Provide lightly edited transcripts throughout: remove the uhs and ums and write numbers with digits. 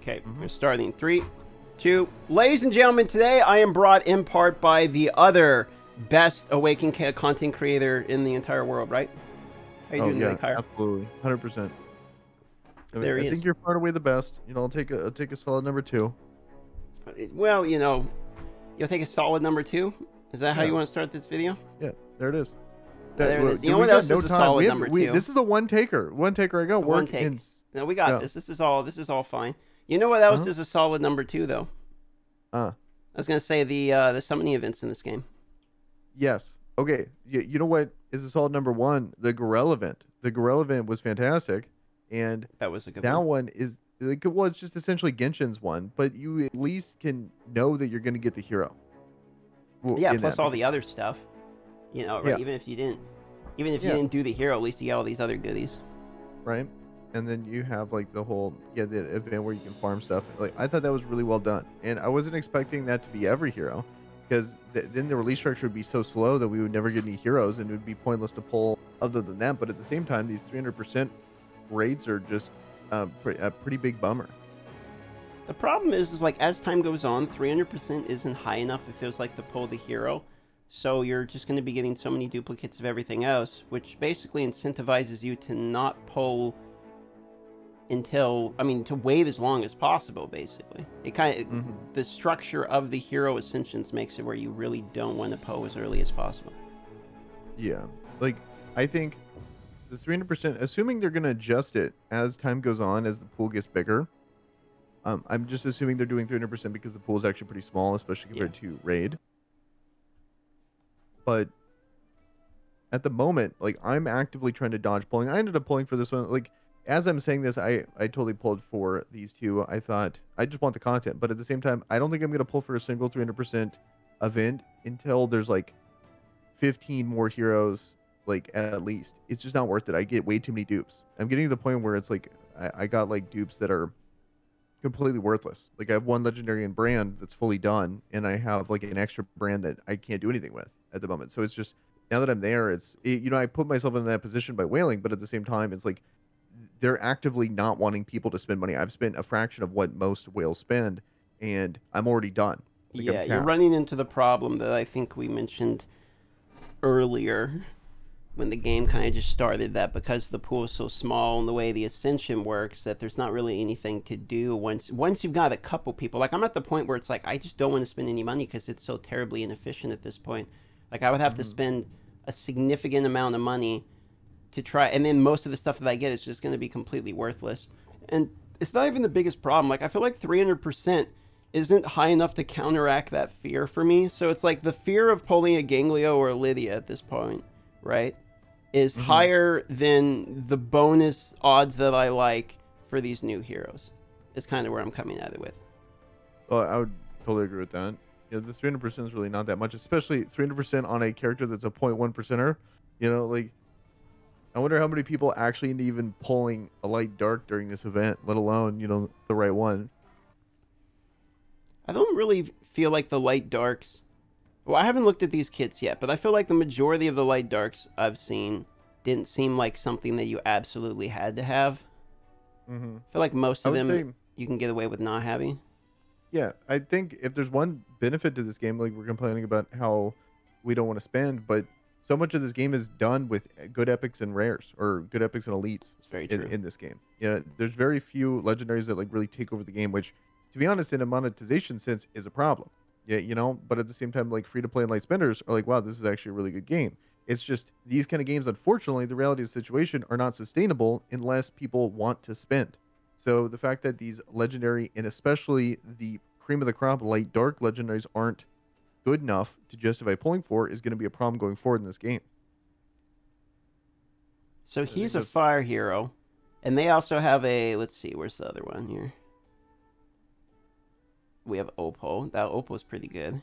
Okay, we're starting. 3, 2. Ladies and gentlemen, today I am brought in part by the other best Awaken content creator in the entire world, right? How you doing today, KIRE? Absolutely, 100%. There he I is. think you're far away the best. I'll take a solid number 2. Well, you'll take a solid number 2. Is that how you want to start this video? Yeah, there it is. There it is. You know what else is a solid number 2? This is a one taker. One taker. I got work. No, we got this. This is all fine. You know what else is a solid number 2 though? I was gonna say the summoning events in this game. Yes. Okay. You know what is a solid number 1? The Gorel event. The Gorel event was fantastic, and that was a good one. That one is like, well, it's just essentially Genshin's one, but you at least can know that you're going to get the hero. Well, yeah. Plus all the other stuff. Right? Yeah. Even if you didn't do the hero, at least you get all these other goodies. Right. And then you have like the whole the event where you can farm stuff. Like, I thought that was really well done, and I wasn't expecting that to be every hero, because then the release structure would be so slow that we would never get any heroes, and it would be pointless to pull other than that. But at the same time, these 300% raids are just a pretty big bummer. The problem is like as time goes on, 300% isn't high enough. It feels like to pull the hero. So you're just going to be getting so many duplicates of everything else, which basically incentivizes you to not pull to wait as long as possible, basically. It kind of, the structure of the hero ascensions makes it where you really don't want to pull as early as possible. Yeah. Like, I think the 300%, assuming they're going to adjust it as time goes on, as the pool gets bigger, I'm just assuming they're doing 300% because the pool is actually pretty small, especially compared to raid. But at the moment, like, I'm actively trying to dodge pulling. I ended up pulling for this one. Like, as I'm saying this, I totally pulled for these two. I thought I just want the content, but at the same time, I don't think I'm going to pull for a single 300% event until there's like 15 more heroes, like, at least. It's just not worth it. I get way too many dupes. I'm getting to the point where it's like I got like dupes that are completely worthless. Like, I have one legendary and brand that's fully done, and I have like an extra brand that I can't do anything with at the moment. So it's just, now that I'm there, I put myself in that position by whaling, but at the same time, it's like they're actively not wanting people to spend money. I've spent a fraction of what most whales spend, and I'm already done. Like, yeah, you're running into the problem that I think we mentioned earlier when the game kind of just started, that because the pool is so small and the way the ascension works, that there's not really anything to do once you've got a couple people. Like, I'm at the point where it's like, I just don't want to spend any money because it's so terribly inefficient at this point. Like, I would have to spend a significant amount of money to try, and then most of the stuff that I get is just going to be completely worthless. And it's not even the biggest problem. Like, I feel like 300% isn't high enough to counteract that fear for me. So it's like the fear of pulling a Ganglio or a Lydia at this point, right, is higher than the bonus odds that I like for these new heroes. Is kind of where I'm coming at it with. Well, I would totally agree with that. The 300% is really not that much, especially 300% on a character that's a 0.1%er. Like, I wonder how many people actually end up even pulling a light dark during this event, let alone, the right one. I don't really feel like the light darks... Well, I haven't looked at these kits yet, but I feel like the majority of the light darks I've seen didn't seem like something that you absolutely had to have. I feel like most of them you can get away with not having. Yeah, I think if there's one benefit to this game, like, we're complaining about how we don't want to spend, but so much of this game is done with good epics and rares, or good epics and elites. It's very true. In this game. There's very few legendaries that like really take over the game, which, to be honest, in a monetization sense, is a problem. Yeah, but at the same time, like, free-to-play and light spenders are like, wow, this is actually a really good game. It's just these kind of games, unfortunately, the reality of the situation, are not sustainable unless people want to spend. So the fact that these legendary, and especially the cream of the crop light dark legendaries, aren't good enough to justify pulling for is going to be a problem going forward in this game. So he's a fire hero, and they also have a, let's see, where's the other one here? We have Opal. That Opal's pretty good.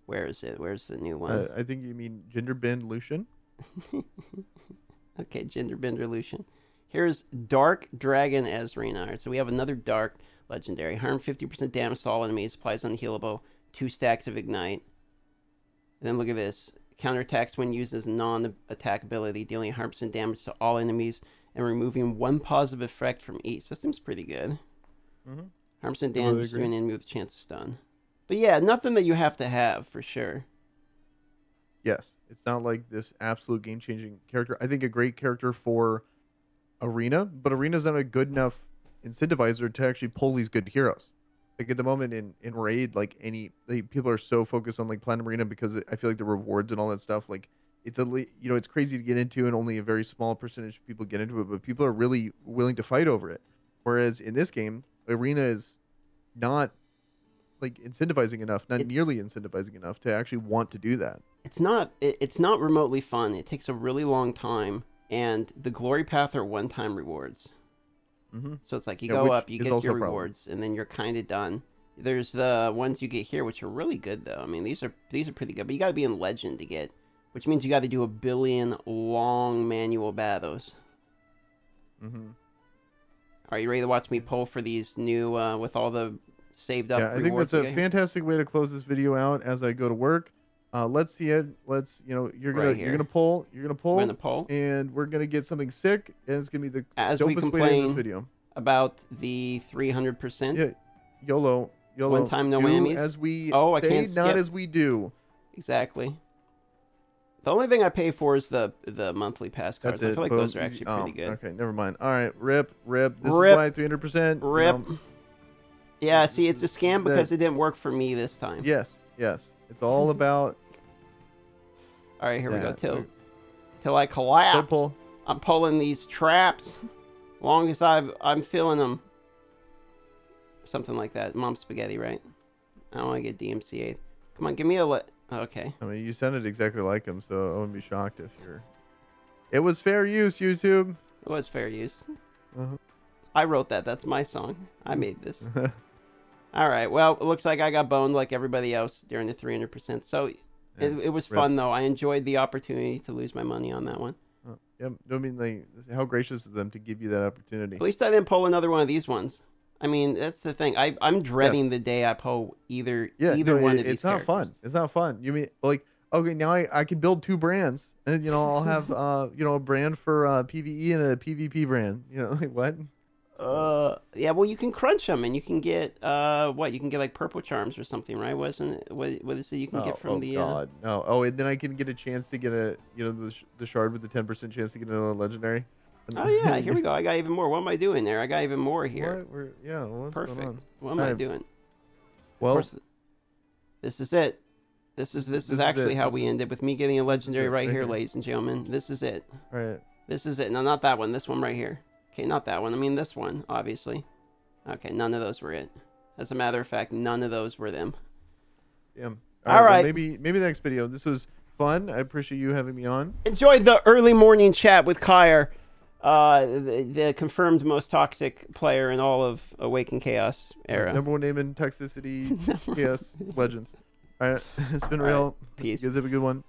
Where is it? Where's the new one? I think you mean Gender Bend Lucian. Okay, Gender Bender Lucian. Here's Dark Dragon Ezreal. All right, so we have another Dark legendary. Harm 50% damage to all enemies. Applies unhealable. 2 stacks of Ignite. And then look at this. Counterattacks when used as non-attack ability, dealing 100% damage to all enemies and removing 1 positive effect from each. That seems pretty good. Mm-hmm. 100% I really damage to agree. an enemy with a chance to stun. But yeah, nothing that you have to have for sure. Yes, it's not like this absolute game-changing character. I think a great character for Arena, but Arena's not a good enough incentivizer to actually pull these good heroes. Like at the moment in Raid, like people are so focused on like Platinum Arena because I feel like the rewards and all that stuff, like it's crazy to get into and only a very small percentage of people get into it, but people are really willing to fight over it. Whereas in this game, Arena is not like incentivizing enough, not It's nearly incentivizing enough to actually want to do that. it's not remotely fun. It takes a really long time, and the glory path are one-time rewards. Mm-hmm. So it's like you Yeah, go which up, you is get also your a problem. rewards, and then you're kind of done. There's the ones you get here, which are really good though. I mean, these are pretty good, but you got to be in Legend to get, which means you got to do a billion long manual battles. Mm-hmm. Are you ready to watch me pull for these new with all the saved up Yeah, I think rewards? that's a fantastic way to close this video out as I go to work. Let's see it. You're Right gonna pull, We're gonna pull and we're gonna get something sick, and it's gonna be the as we dopest way to end this complain video. about the 300%. Yeah, YOLO. One time, no do whammies. as we Oh, I say, can't not skip. as we do. Exactly. The only thing I pay for is the monthly pass cards. That's it. I feel like Boom. those are Easy. actually pretty good. Okay, never mind. All right, rip. This Rip. is why 300%. Rip. Yeah, see, it's a this scam is because it. it didn't work for me this time. Yes. It's all about All right, here we go. that. Till I collapse. So pull. I'm pulling these traps. Long as I'm feeling them. Something like that. Mom spaghetti, right? I don't want to get DMCA'd. Come on, give me a okay. I mean, you sounded exactly like him, so I wouldn't be shocked if you're. It was fair use, YouTube. It was fair use. Uh-huh. I wrote that. That's my song. I made this. All right. Well, it looks like I got boned like everybody else during the 300%. So it was fun, though. I enjoyed the opportunity to lose my money on that one. Yeah, I mean, like, how gracious of them to give you that opportunity. At least I didn't pull another one of these ones. I mean, that's the thing. I'm dreading the day I pull either one of these It's not characters. fun. It's not fun. You mean, like, okay, now I can build two brands, and, I'll have, a brand for PvE and a PvP brand. Like, what? Yeah, well, you can crunch them, and you can get, you can get, like, purple charms or something, right? What is it you can get from the... God, no. Oh, and then I can get a chance to get the shard with the 10% chance to get another legendary. Oh, yeah, here we go. I got even more. What am I doing there? I got even more here. What's Perfect. going on? What am I doing? Well, of course, this is it. This is actually how we ended, with me getting a legendary right here, ladies and gentlemen. This is it. All right. This is it. No, not that one. This one right here. Okay, not that one. I mean this one, obviously. Okay, none of those were it. As a matter of fact, none of those were them. Damn. All right. Well, maybe the next video. This was fun. I appreciate you having me on. Enjoyed the early morning chat with KIRE, the confirmed most toxic player in all of Awaken Chaos era. Number one name in toxicity, chaos, legends. All right. It's been real. Peace. You guys have a good one.